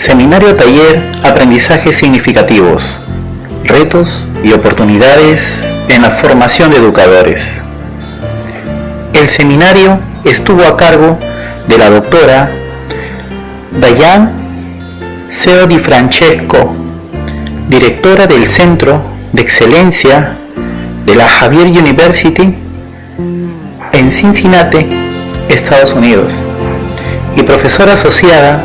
Seminario Taller Aprendizajes Significativos, retos y oportunidades en la formación de educadores. El seminario estuvo a cargo de la doctora Diane Seo Di Francesco, directora del Centro de Excelencia de la Xavier University en Cincinnati, Estados Unidos, y profesora asociada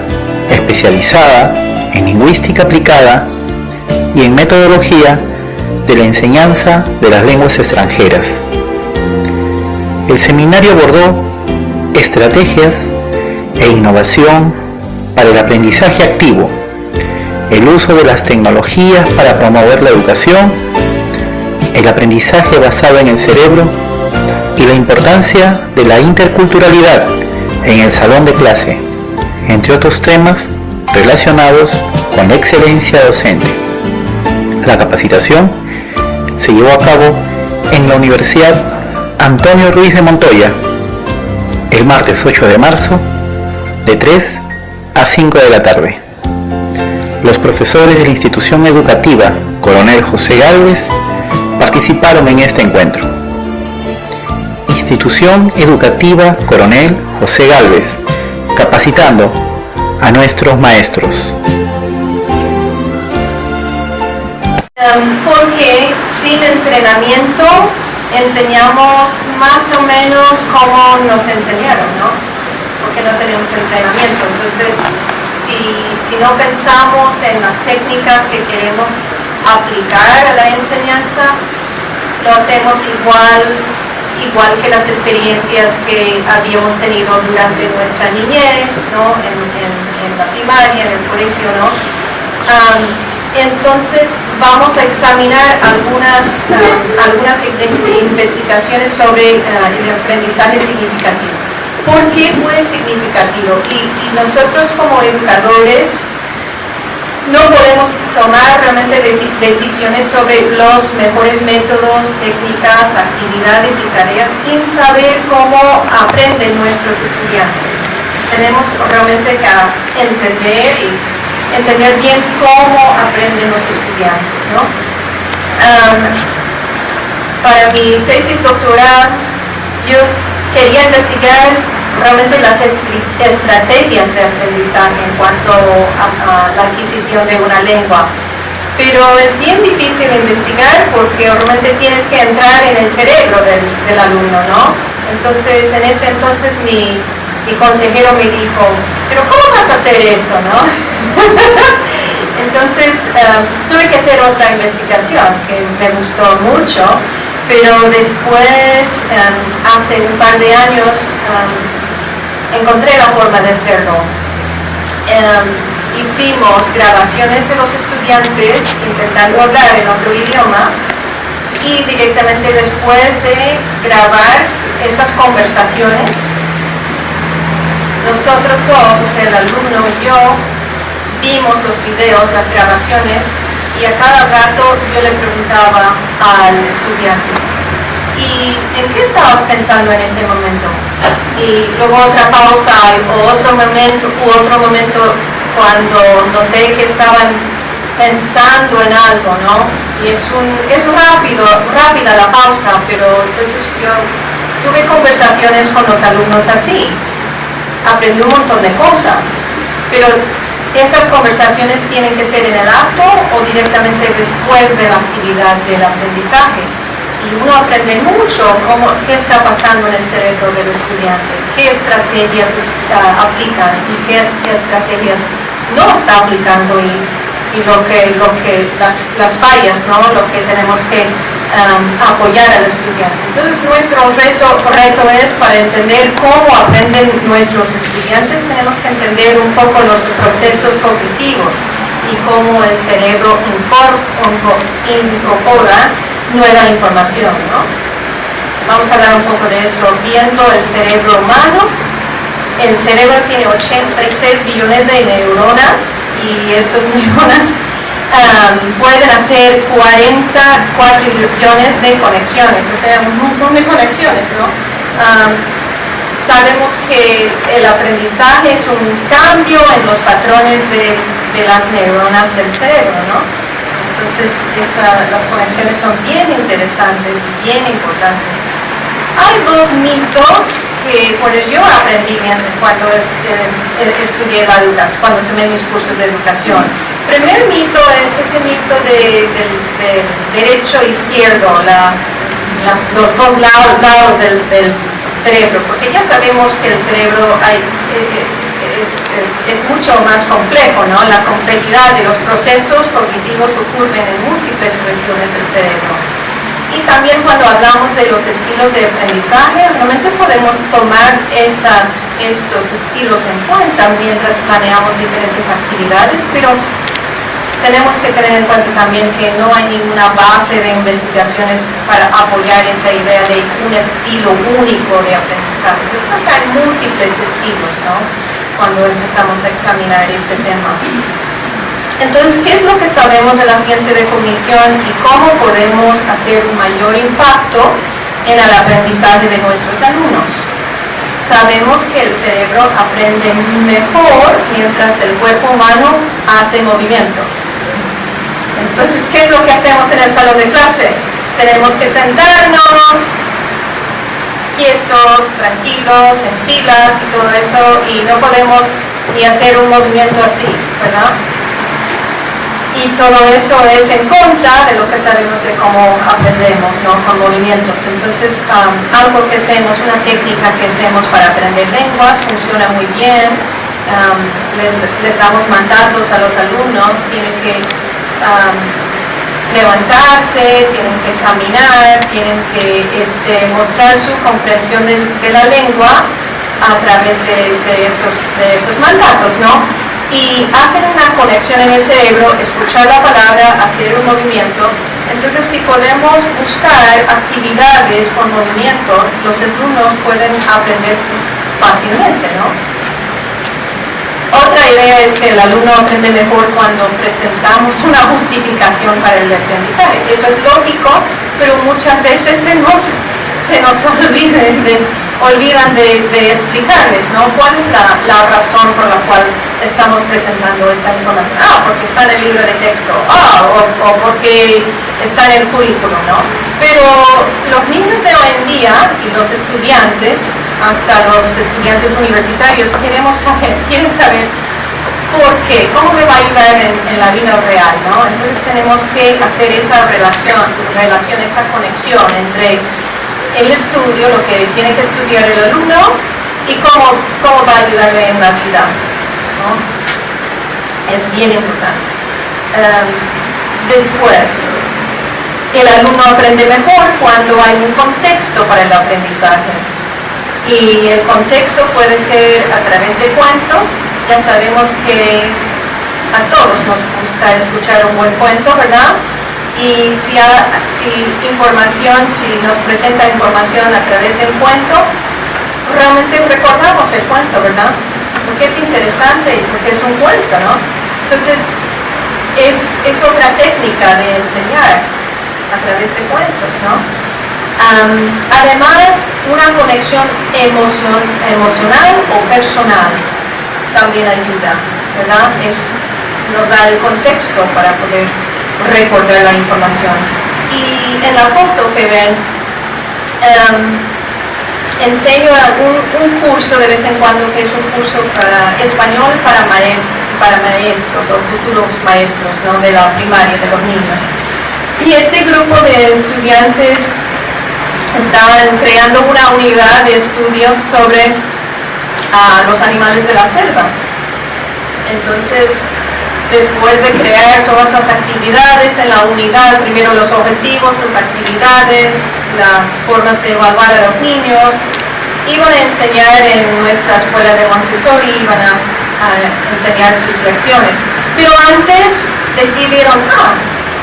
especializada en lingüística aplicada y en metodología de la enseñanza de las lenguas extranjeras. El seminario abordó estrategias e innovación para el aprendizaje activo, el uso de las tecnologías para promover la educación, el aprendizaje basado en el cerebro y la importancia de la interculturalidad en el salón de clase, entre otros temas relacionados con la excelencia docente. La capacitación se llevó a cabo en la Universidad Antonio Ruiz de Montoya el martes 8 de marzo de 3 a 5 de la tarde. Los profesores de la institución educativa Coronel José Gálvez participaron en este encuentro. Institución Educativa Coronel José Gálvez, capacitando a nuestros maestros. Porque sin entrenamiento enseñamos más o menos como nos enseñaron, ¿no? Porque no tenemos entrenamiento. Entonces, si no pensamos en las técnicas que queremos aplicar a la enseñanza, lo hacemos igual que las experiencias que habíamos tenido durante nuestra niñez, ¿no? En la primaria, en el colegio, ¿no? Entonces vamos a examinar algunas investigaciones sobre el aprendizaje significativo. ¿Por qué fue significativo? Y nosotros como educadores no podemos tomar realmente decisiones sobre los mejores métodos, técnicas, actividades y tareas sin saber cómo aprenden nuestros estudiantes. Tenemos realmente que entender bien cómo aprenden los estudiantes, ¿no? Para mi tesis doctoral, yo quería investigar realmente las estrategias de aprendizaje en cuanto a la adquisición de una lengua. Pero es bien difícil investigar porque realmente tienes que entrar en el cerebro del alumno, ¿no? Entonces, en ese entonces mi consejero me dijo, ¿pero cómo vas a hacer eso, no? Entonces, tuve que hacer otra investigación que me gustó mucho, pero después, hace un par de años, encontré la forma de hacerlo. Hicimos grabaciones de los estudiantes intentando hablar en otro idioma y directamente después de grabar esas conversaciones, nosotros dos, o sea, el alumno y yo, vimos los videos, las grabaciones, y a cada rato yo le preguntaba al estudiante, ¿y en qué estabas pensando en ese momento? Y luego otra pausa, o otro momento cuando noté que estaban pensando en algo, ¿no? Y es rápida la pausa, pero entonces yo tuve conversaciones con los alumnos así. Aprendí un montón de cosas, pero esas conversaciones tienen que ser en el acto o directamente después de la actividad del aprendizaje. Y uno aprende mucho qué está pasando en el cerebro del estudiante, qué estrategias aplican y qué estrategias no está aplicando y las fallas, ¿no? Lo que tenemos que apoyar al estudiante. Entonces nuestro reto es, para entender cómo aprenden nuestros estudiantes, tenemos que entender un poco los procesos cognitivos y cómo el cerebro incorpora nueva información, ¿no? Vamos a hablar un poco de eso, viendo el cerebro humano. El cerebro tiene 86 billones de neuronas y estas neuronas pueden hacer 44 billones de conexiones, o sea, un montón de conexiones, ¿no? Sabemos que el aprendizaje es un cambio en los patrones de de las neuronas del cerebro, ¿no? Entonces las conexiones son bien interesantes y bien importantes. Hay dos mitos que yo aprendí cuando estudié la educación, cuando tomé mis cursos de educación. El primer mito es ese mito del derecho izquierdo, los dos lados del cerebro, porque ya sabemos que el cerebro es mucho más complejo, ¿no? La complejidad de los procesos cognitivos ocurren en múltiples regiones del cerebro. Y también cuando hablamos de los estilos de aprendizaje, realmente podemos tomar esos estilos en cuenta mientras planeamos diferentes actividades, pero tenemos que tener en cuenta también que no hay ninguna base de investigaciones para apoyar esa idea de un estilo único de aprendizaje. Yo creo que hay múltiples estilos, ¿no?, cuando empezamos a examinar ese tema. Entonces, ¿qué es lo que sabemos de la ciencia de cognición y cómo podemos hacer un mayor impacto en el aprendizaje de nuestros alumnos? Sabemos que el cerebro aprende mejor mientras el cuerpo humano hace movimientos. Entonces, ¿qué es lo que hacemos en el salón de clase? Tenemos que sentarnos quietos, tranquilos, en filas y todo eso, y no podemos ni hacer un movimiento así, ¿verdad? Y todo eso es en contra de lo que sabemos de cómo aprendemos, ¿no?, con movimientos. Entonces, algo que hacemos, una técnica que hacemos para aprender lenguas, funciona muy bien. Les damos mandatos a los alumnos, tienen que levantarse, tienen que caminar, tienen que mostrar su comprensión de la lengua a través de esos mandatos, ¿no? Y hacen una conexión en el cerebro, escuchar la palabra, hacer un movimiento. Entonces, si podemos buscar actividades con movimiento, los alumnos pueden aprender fácilmente, ¿no? Otra idea es que el alumno aprende mejor cuando presentamos una justificación para el aprendizaje. Eso es lógico, pero muchas veces se nos olvidan de explicarles, ¿no?, cuál es la razón por la cual estamos presentando esta información. Porque está en el libro de texto, o porque está en el currículum, ¿no? Pero los niños de hoy en día y los estudiantes, hasta los estudiantes universitarios, quieren saber por qué, cómo me va a ayudar en la vida real, ¿no? Entonces tenemos que hacer esa relación, esa conexión entre el estudio, lo que tiene que estudiar el alumno, y cómo va a ayudarle en la vida, ¿no? Es bien importante. Después, el alumno aprende mejor cuando hay un contexto para el aprendizaje. Y el contexto puede ser a través de cuentos. Ya sabemos que a todos nos gusta escuchar un buen cuento, ¿verdad? Y si nos presenta información a través del cuento, realmente recordamos el cuento, ¿verdad? Porque es interesante y porque es un cuento, ¿no? Entonces, es otra técnica de enseñar a través de cuentos, ¿no? Además, una conexión emocional o personal también ayuda, ¿verdad? Nos da el contexto para poder recordar la información. Y en la foto que ven, enseño un curso de vez en cuando, que es un curso para español para maestros o futuros maestros, ¿no?, de la primaria, de los niños. Y este grupo de estudiantes estaban creando una unidad de estudio sobre los animales de la selva. Entonces, después de crear todas las actividades en la unidad, primero los objetivos, las actividades, las formas de evaluar a los niños, iban a enseñar en nuestra escuela de Montessori, iban a enseñar sus lecciones. Pero antes decidieron,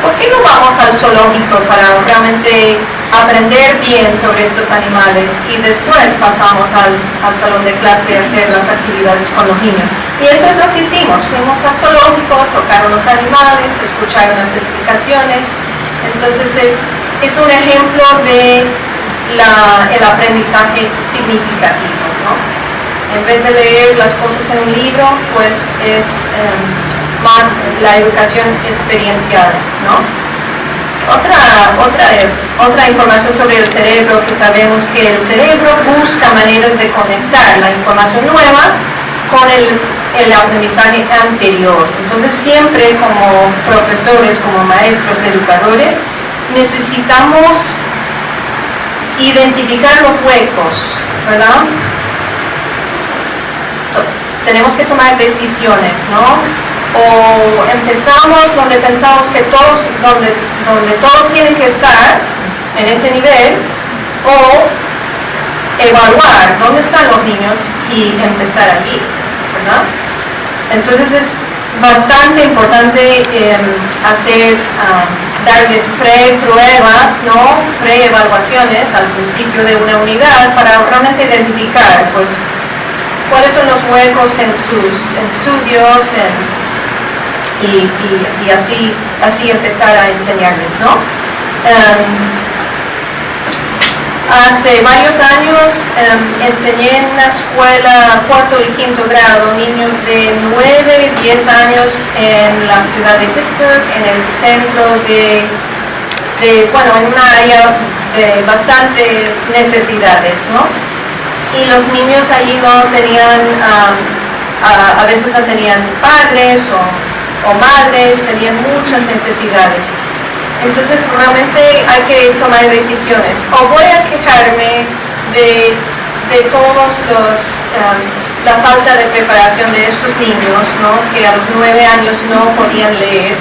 ¿por qué no vamos al zoológico para realmente aprender bien sobre estos animales? Y después pasamos al salón de clase a hacer las actividades con los niños. Y eso es lo que hicimos. Fuimos al zoológico, tocaron los animales, escucharon las explicaciones. Entonces es un ejemplo de el aprendizaje significativo, ¿no? En vez de leer las cosas en un libro, pues es más la educación experiencial, ¿no? Otra información sobre el cerebro, que sabemos que el cerebro busca maneras de conectar la información nueva con el aprendizaje anterior. Entonces siempre como profesores, como maestros, educadores, necesitamos identificar los huecos, ¿verdad? Tenemos que tomar decisiones, ¿no? O empezamos donde pensamos que donde todos tienen que estar en ese nivel, o evaluar dónde están los niños y empezar allí, ¿verdad? Entonces es bastante importante darles pre-pruebas, ¿no? Pre-evaluaciones al principio de una unidad para realmente identificar, pues, cuáles son los huecos en sus estudios y así empezar a enseñarles, ¿no? Hace varios años enseñé en una escuela cuarto y quinto grado, niños de 9 y 10 años en la ciudad de Pittsburgh, en el centro en una área de bastantes necesidades, ¿no? Y los niños allí no tenían, a veces no tenían padres o madres, tenían muchas necesidades. Entonces realmente hay que tomar decisiones. O voy a quejarme de todos la falta de preparación de estos niños, ¿no? Que a los 9 años no podían leer.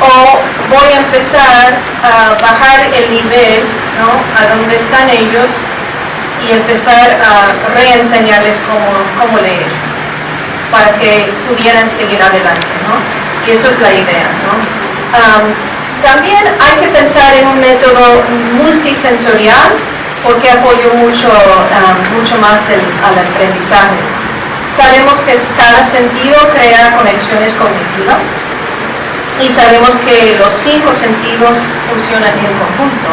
O voy a empezar a bajar el nivel, ¿no? A donde están ellos y empezar a reenseñarles cómo leer, para que pudieran seguir adelante, ¿no? Y eso es la idea, ¿no? También hay que pensar en un método multisensorial, porque apoyo mucho más al aprendizaje. Sabemos que cada sentido crea conexiones cognitivas y sabemos que los 5 sentidos funcionan en conjunto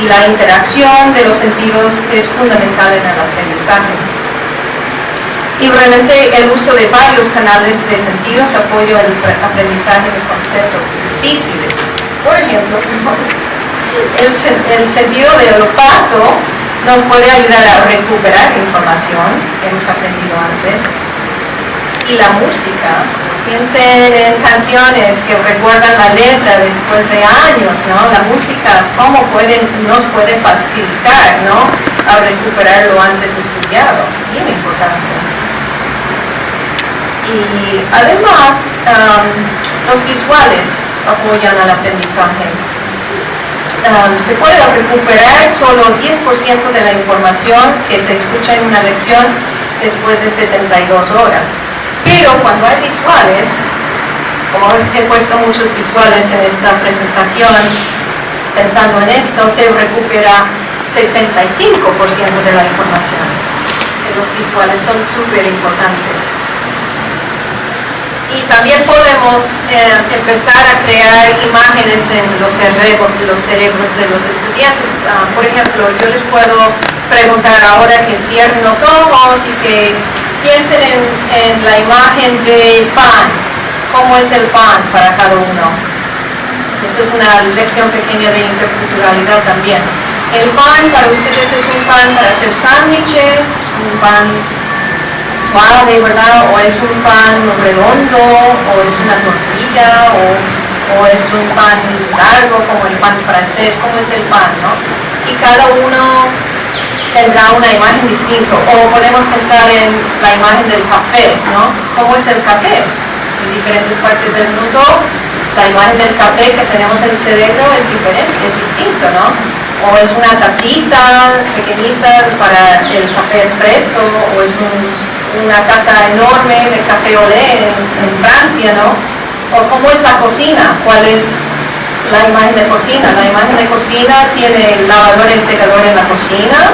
y la interacción de los sentidos es fundamental en el aprendizaje. Y realmente el uso de varios canales de sentidos apoya el aprendizaje de conceptos difíciles. Por ejemplo, el sentido del olfato nos puede ayudar a recuperar información que hemos aprendido antes. Y la música, piensen en canciones que recuerdan la letra después de años, ¿no? La música, cómo nos puede facilitar, ¿no? A recuperar lo antes estudiado, bien importante. Y además, los visuales apoyan al aprendizaje. Se puede recuperar solo 10% de la información que se escucha en una lección después de 72 horas. Pero cuando hay visuales, como he puesto muchos visuales en esta presentación, pensando en esto, se recupera 65% de la información. Los visuales son súper importantes. Y también podemos empezar a crear imágenes en los cerebros de los estudiantes. Por ejemplo, yo les puedo preguntar ahora que cierren los ojos y que piensen en la imagen del pan. ¿Cómo es el pan para cada uno? Eso es una lección pequeña de interculturalidad también. El pan para ustedes es un pan para hacer sándwiches, un pan suave, ¿verdad? O es un pan redondo, o es una tortilla, o es un pan largo como el pan francés. ¿Cómo es el pan, no? Y cada uno tendrá una imagen distinta. O podemos pensar en la imagen del café, ¿no? ¿Cómo es el café? En diferentes partes del mundo, la imagen del café que tenemos en el cerebro es diferente, es distinto, ¿no? O es una tacita pequeñita para el café expreso, o es una taza enorme de café olé en Francia, ¿no? O cómo es la cocina, cuál es la imagen de cocina. La imagen de cocina tiene el lavador y secador en la cocina,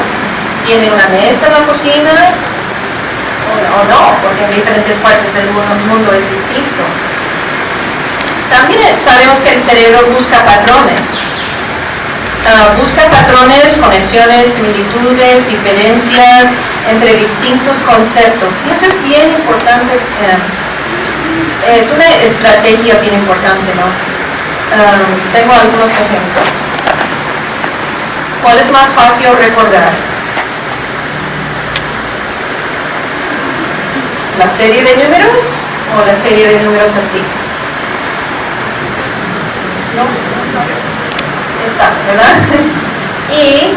tiene una mesa en la cocina, o no, porque en diferentes partes del mundo es distinto. También sabemos que el cerebro busca patrones. Busca patrones, conexiones, similitudes, diferencias entre distintos conceptos. Y eso es bien importante Es una estrategia bien importante, ¿no? Tengo algunos ejemplos. ¿Cuál es más fácil recordar? ¿La serie de números o la serie de números así? ¿No? Está, ¿verdad? Y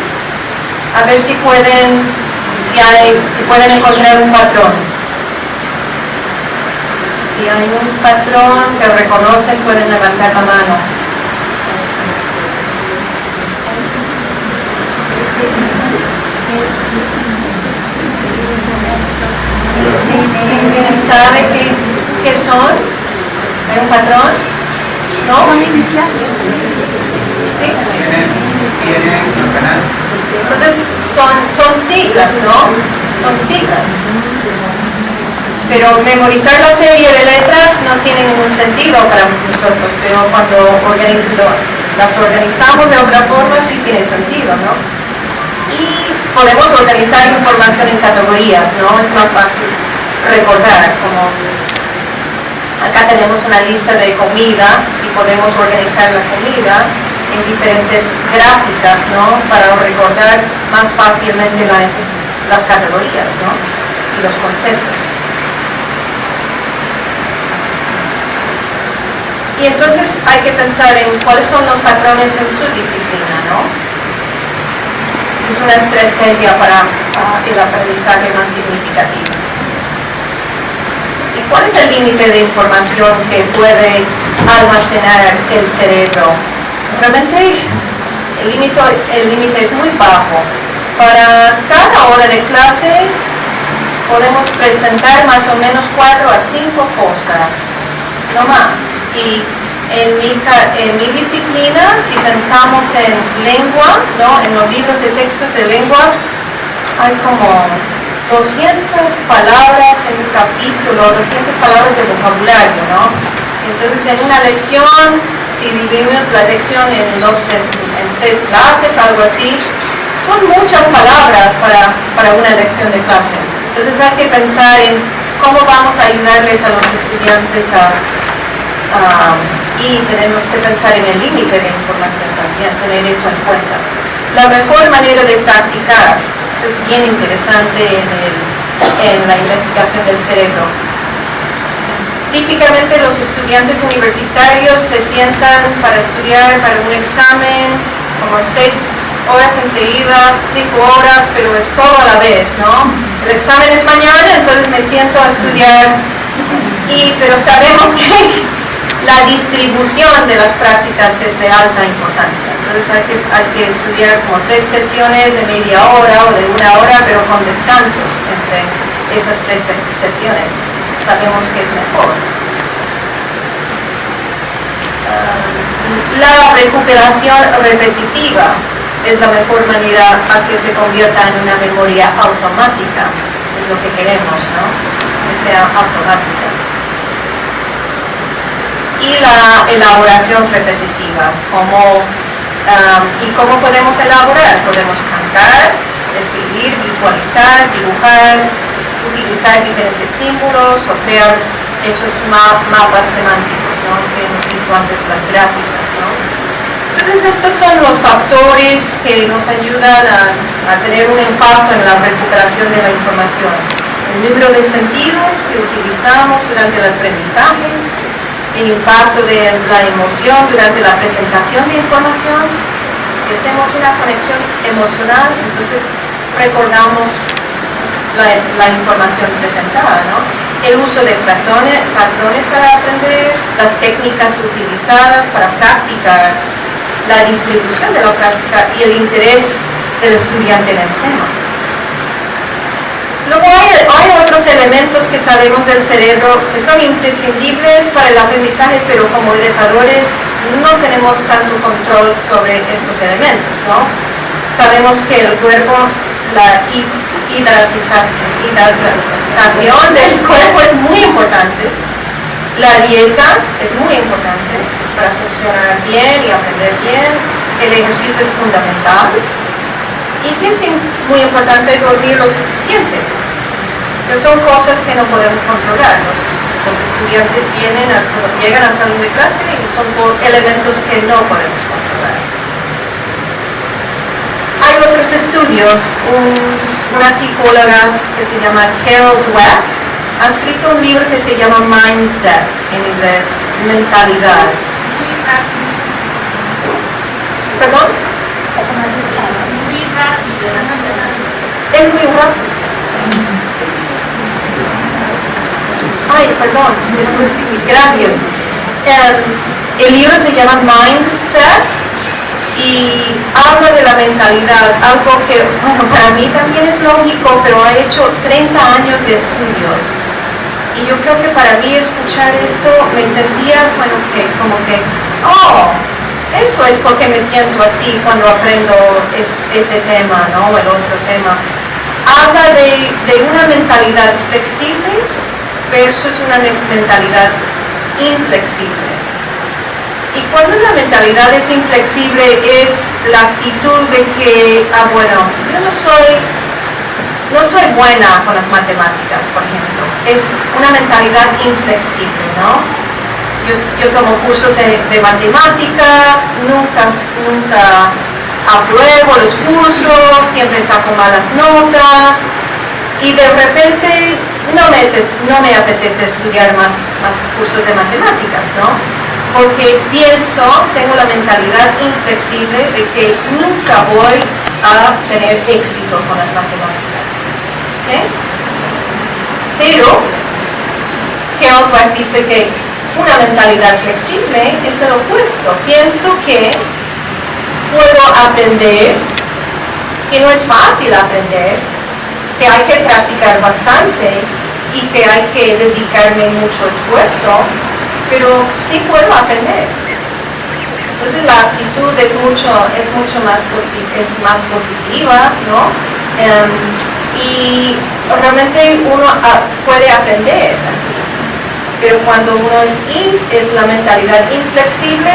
a ver si pueden encontrar un patrón. Si hay un patrón que reconocen, pueden levantar la mano. ¿Sabe qué son? ¿Hay un patrón? ¿No? ¿Sí? Entonces son siglas, ¿no? Son siglas. Pero memorizar la serie de letras no tiene ningún sentido para nosotros, pero cuando las organizamos de otra forma sí tiene sentido, ¿no? Y podemos organizar información en categorías, ¿no? Es más fácil recordar, como acá tenemos una lista de comida y podemos organizar la comida en diferentes gráficas, ¿no? Para recordar más fácilmente las categorías, ¿no? Y los conceptos. Y entonces hay que pensar en cuáles son los patrones en su disciplina, ¿no? Es una estrategia para el aprendizaje más significativo. ¿Y cuál es el límite de información que puede almacenar el cerebro? Realmente el límite es muy bajo. Para cada hora de clase podemos presentar más o menos 4 a 5 cosas, no más. Y en mi disciplina, si pensamos en lengua, ¿no? En los libros de textos de lengua, hay como 200 palabras en un capítulo, 200 palabras de vocabulario, ¿no? Entonces, en una lección, si dividimos la lección en 6 clases, algo así, son muchas palabras para una lección de clase. Entonces, hay que pensar en cómo vamos a ayudarles a los estudiantes y tenemos que pensar en el límite de información también, tener eso en cuenta. La mejor manera de practicar, esto es bien interesante en la investigación del cerebro. Típicamente los estudiantes universitarios se sientan para estudiar para un examen como 6 horas enseguidas, 5 horas, pero es todo a la vez, ¿no? El examen es mañana, entonces me siento a estudiar, pero sabemos que la distribución de las prácticas es de alta importancia. Entonces hay que estudiar como 3 sesiones de media hora o de 1 hora, pero con descansos entre esas 3 sesiones. Sabemos que es mejor. La recuperación repetitiva es la mejor manera a que se convierta en una memoria automática, es lo que queremos, ¿no? Que sea automática. Y la elaboración repetitiva, ¿y cómo podemos elaborar? Podemos cantar, escribir, visualizar, dibujar, utilizar diferentes símbolos o crear esos mapas semánticos, ¿no? Que hemos visto antes las gráficas, ¿no? Entonces estos son los factores que nos ayudan a tener un impacto en la recuperación de la información. El número de sentidos que utilizamos durante el aprendizaje, el impacto de la emoción durante la presentación de información. Si hacemos una conexión emocional, entonces recordamos la información presentada, ¿no? El uso de patrones para aprender, las técnicas utilizadas para practicar, la distribución de la práctica y el interés del estudiante en el tema. Luego hay otros elementos que sabemos del cerebro que son imprescindibles para el aprendizaje, pero como educadores no tenemos tanto control sobre estos elementos, ¿no? Sabemos que el cuerpo, la hidratación del cuerpo es muy importante, la dieta es muy importante para funcionar bien y aprender bien, el ejercicio es fundamental. Y que es muy importante dormir lo suficiente. Pero son cosas que no podemos controlar. Los estudiantes llegan al salón de clase y son por elementos que no podemos controlar. Hay otros estudios, una psicóloga que se llama Carol Dweck ha escrito un libro que se llama Mindset, en inglés, mentalidad. ¿Perdón? Es muy rápido. Ay, perdón, disculpe, gracias. El libro se llama Mindset y habla de la mentalidad, algo que para mí también es lógico, pero ha hecho 30 años de estudios. Y yo creo que para mí escuchar esto me sentía, eso es porque me siento así cuando aprendo ese tema, ¿no? El otro tema. Habla de una mentalidad flexible versus una mentalidad inflexible. Y cuando una mentalidad es inflexible es la actitud de que, yo no soy buena con las matemáticas, por ejemplo. Es una mentalidad inflexible, ¿no? Yo tomo cursos de matemáticas, nunca apruebo los cursos, siempre saco malas notas y de repente no me apetece estudiar más cursos de matemáticas, ¿no? Porque tengo la mentalidad inflexible de que nunca voy a tener éxito con las matemáticas, ¿sí? Pero Carol Dweck dice que una mentalidad flexible es el opuesto. Pienso que puedo aprender, que no es fácil aprender, que hay que practicar bastante y que hay que dedicarme mucho esfuerzo, pero sí puedo aprender. Entonces la actitud es mucho más positiva, ¿no? Y realmente uno puede aprender así. Pero cuando uno es la mentalidad inflexible,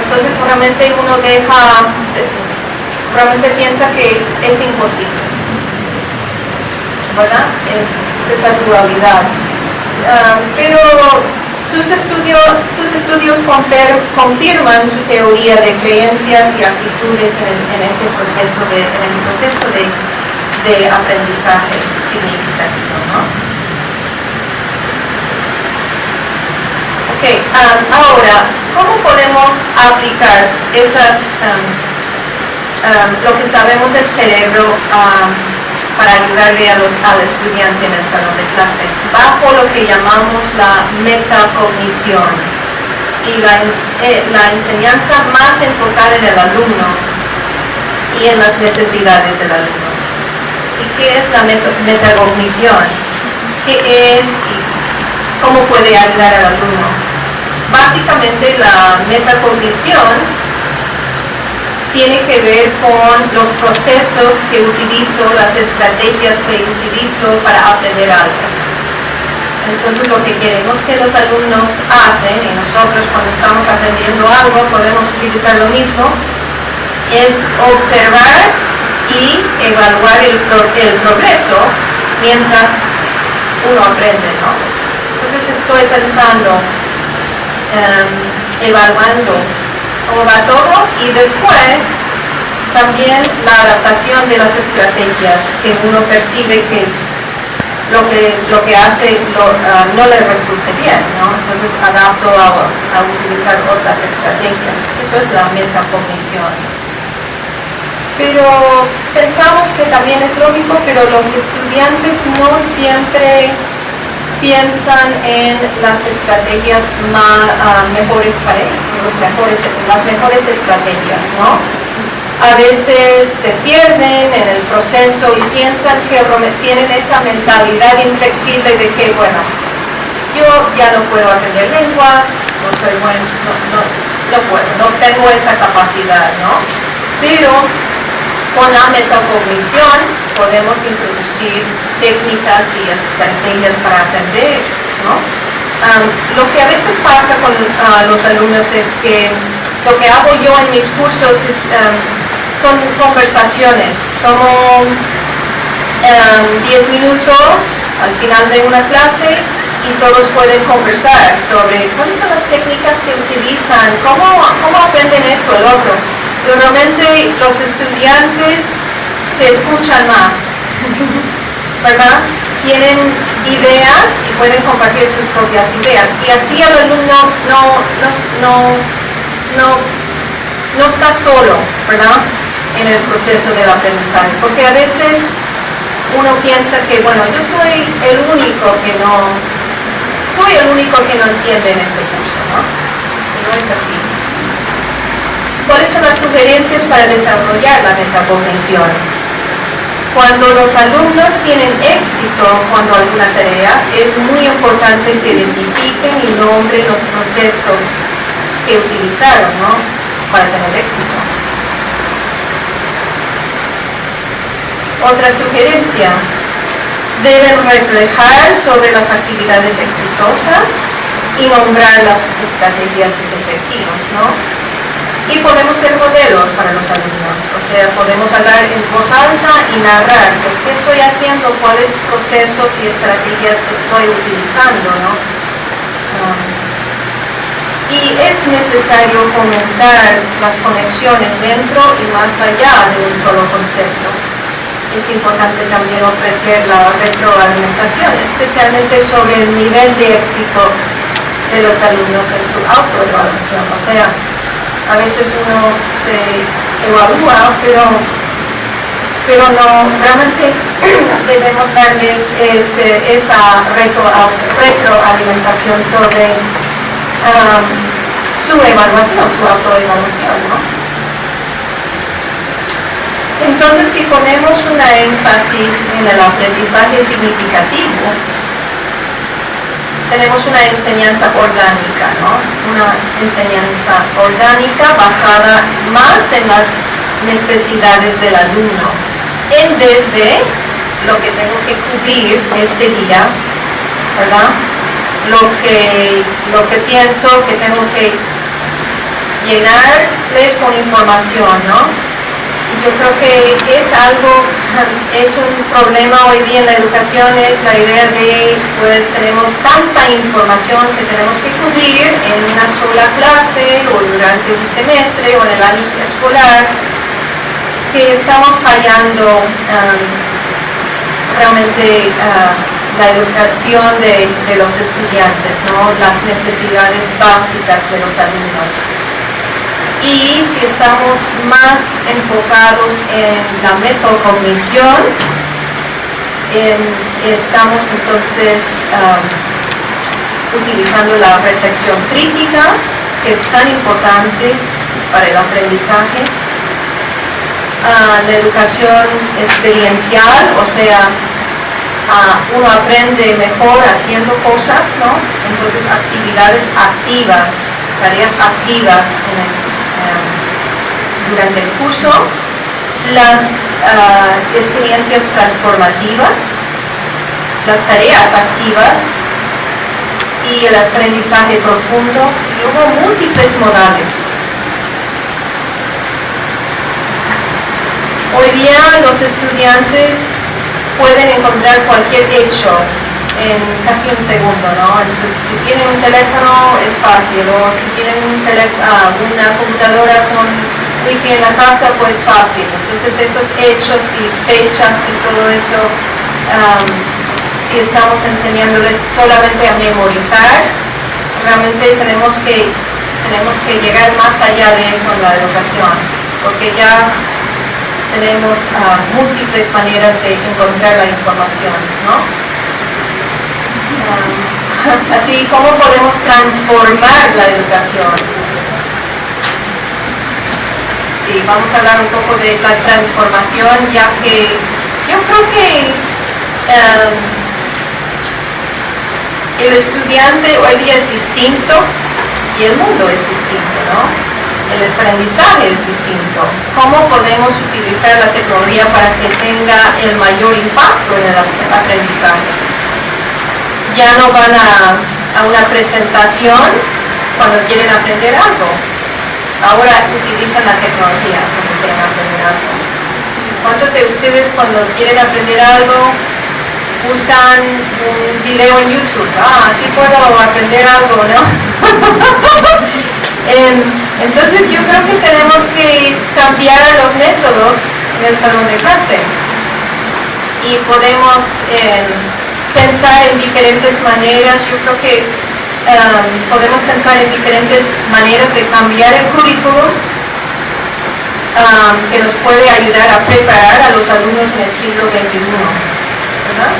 entonces realmente uno realmente piensa que es imposible, ¿verdad? Es esa dualidad. Pero sus estudios confirman su teoría de creencias y actitudes en el proceso de aprendizaje significativo, ¿no? Ahora, ¿cómo podemos aplicar lo que sabemos del cerebro para ayudarle al estudiante en el salón de clase? Bajo lo que llamamos la metacognición y la enseñanza más enfocada en el alumno y en las necesidades del alumno. ¿Y qué es la metacognición? ¿Qué es y cómo puede ayudar al alumno? Básicamente la metacognición tiene que ver con los procesos que utilizo, las estrategias que utilizo para aprender algo. Entonces lo que queremos que los alumnos hacen, y nosotros cuando estamos aprendiendo algo podemos utilizar lo mismo, es observar y evaluar el progreso mientras uno aprende, ¿no? Entonces estoy pensando, evaluando cómo va todo y después también la adaptación de las estrategias que uno percibe que lo que hace no le resulte bien, ¿no? Entonces adapto a utilizar otras estrategias. Eso es la metacognición. Pero pensamos que también es lógico, pero los estudiantes no siempre piensan en las estrategias mejores para ellos, las mejores estrategias, ¿no? A veces se pierden en el proceso y piensan que tienen esa mentalidad inflexible de que, yo ya no puedo aprender lenguas, no soy bueno, no puedo, no tengo esa capacidad, ¿no? Pero con la metacognición podemos introducir técnicas y estrategias para aprender, ¿no? Lo que a veces pasa con los alumnos es que lo que hago yo en mis cursos son conversaciones. Tomo 10 minutos al final de una clase y todos pueden conversar sobre cuáles son las técnicas que utilizan, cómo aprenden esto o el otro. Normalmente los estudiantes se escuchan más, ¿verdad? Tienen ideas y pueden compartir sus propias ideas, y así el alumno no está solo, ¿verdad?, en el proceso del aprendizaje, porque a veces uno piensa que, bueno, yo soy el único que no entiende en este curso, ¿no? Y no es así. ¿Cuáles son las sugerencias para desarrollar la metacognición? Cuando los alumnos tienen éxito cuando alguna tarea, es muy importante que identifiquen y nombren los procesos que utilizaron, ¿no?, para tener éxito. Otra sugerencia: deben reflejar sobre las actividades exitosas y nombrar las estrategias efectivas, ¿no? Y podemos ser modelos para los alumnos, o sea, podemos hablar en voz alta y narrar, pues, qué estoy haciendo, cuáles procesos y estrategias estoy utilizando, ¿no? Y es necesario fomentar las conexiones dentro y más allá de un solo concepto. Es importante también ofrecer la retroalimentación, especialmente sobre el nivel de éxito de los alumnos en su autoevaluación. O sea, a veces uno se evalúa, pero no, realmente debemos darles esa retroalimentación sobre su evaluación, su autoevaluación, ¿no? Entonces, si ponemos una énfasis en el aprendizaje significativo, tenemos una enseñanza orgánica, ¿no? Una enseñanza orgánica basada más en las necesidades del alumno, en vez de lo que tengo que cubrir este día, ¿verdad? Lo que pienso que tengo que llenarles con información, ¿no? Yo creo que es un problema hoy día en la educación, es la idea de, pues, tenemos tanta información que tenemos que cubrir en una sola clase o durante un semestre o en el año escolar, que estamos fallando realmente la educación de los estudiantes, ¿no? Las necesidades básicas de los alumnos. Y si estamos más enfocados en la metacognición, estamos entonces utilizando la reflexión crítica, que es tan importante para el aprendizaje, la educación experiencial, o sea, uno aprende mejor haciendo cosas, ¿no? Entonces, actividades activas, tareas activas durante el curso, las experiencias transformativas, las tareas activas y el aprendizaje profundo, y luego múltiples modales. Hoy día los estudiantes pueden encontrar cualquier hecho en casi un segundo, ¿no? Si tienen un teléfono es fácil, o si tienen una computadora con wifi en la casa, pues fácil. Entonces esos hechos y fechas y todo eso, si estamos enseñándoles solamente a memorizar, realmente tenemos que llegar más allá de eso en la educación, porque ya tenemos múltiples maneras de encontrar la información, ¿no? Así, ¿cómo podemos transformar la educación? Sí, vamos a hablar un poco de la transformación, ya que yo creo que el estudiante hoy día es distinto y el mundo es distinto, ¿no? El aprendizaje es distinto. ¿Cómo podemos utilizar la tecnología para que tenga el mayor impacto en el aprendizaje? Ya no van a una presentación cuando quieren aprender algo. Ahora utilizan la tecnología cuando quieren aprender algo. ¿Cuántos de ustedes cuando quieren aprender algo buscan un video en YouTube, así puedo aprender algo, ¿no? Entonces yo creo que tenemos que cambiar los métodos en el salón de clase y podemos pensar en diferentes maneras. Yo creo que podemos pensar en diferentes maneras de cambiar el currículum que nos puede ayudar a preparar a los alumnos en el siglo XXI, ¿verdad?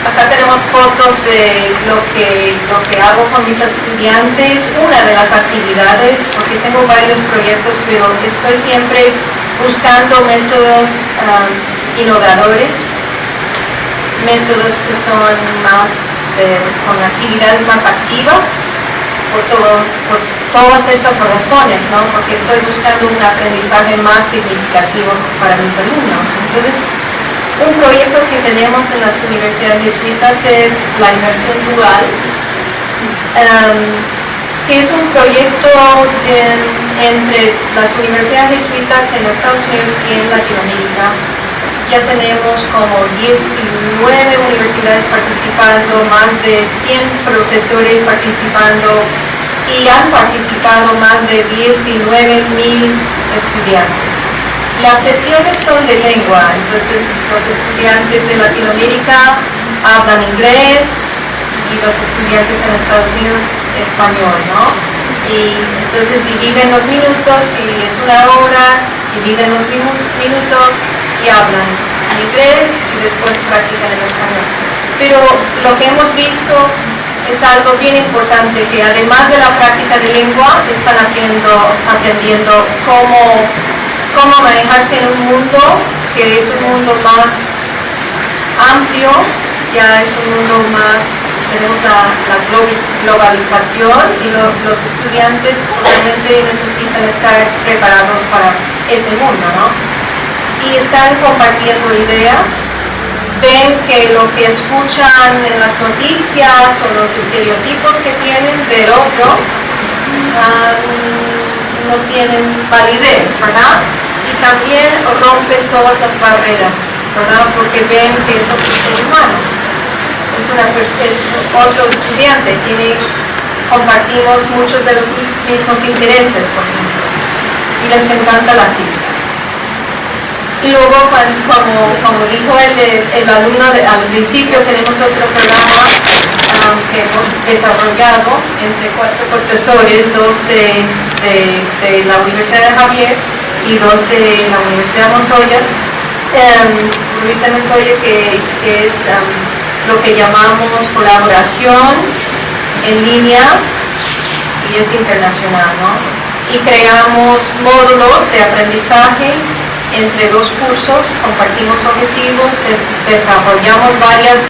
Acá tenemos fotos de lo que hago con mis estudiantes, una de las actividades, porque tengo varios proyectos, pero estoy siempre buscando métodos innovadores, métodos que son más con actividades más activas, por todas estas razones, ¿no? Porque estoy buscando un aprendizaje más significativo para mis alumnos. Entonces, un proyecto que tenemos en las universidades jesuitas es la inmersión dual, que es un proyecto entre las universidades jesuitas en Estados Unidos y en Latinoamérica. Ya tenemos como 19 universidades participando, más de 100 profesores participando y han participado más de 19,000 estudiantes. Las sesiones son de lengua, entonces los estudiantes de Latinoamérica hablan inglés y los estudiantes en Estados Unidos español, ¿no? Y entonces dividen los minutos, si es una hora, dividen los minutos y hablan en inglés y después practican en español. Pero lo que hemos visto es algo bien importante, que además de la práctica de lengua, están aprendiendo cómo manejarse en un mundo que es un mundo más amplio, ya es un mundo más, tenemos la globalización y los estudiantes obviamente necesitan estar preparados para ese mundo, ¿no? Y están compartiendo ideas, ven que lo que escuchan en las noticias o los estereotipos que tienen del otro no tienen validez, ¿verdad? Y también rompen todas las barreras, ¿verdad? Porque ven que es otro ser humano, es otro estudiante, compartimos muchos de los mismos intereses, por ejemplo, y les encanta la actividad. Y luego, como dijo el alumno al principio, tenemos otro programa que hemos desarrollado entre 4 profesores, 2 de la Universidad de Javier y 2 de la Universidad de Montoya. Universidad de Montoya que es lo que llamamos colaboración en línea y es internacional, ¿no? Y creamos módulos de aprendizaje entre 2 cursos, compartimos objetivos, desarrollamos varias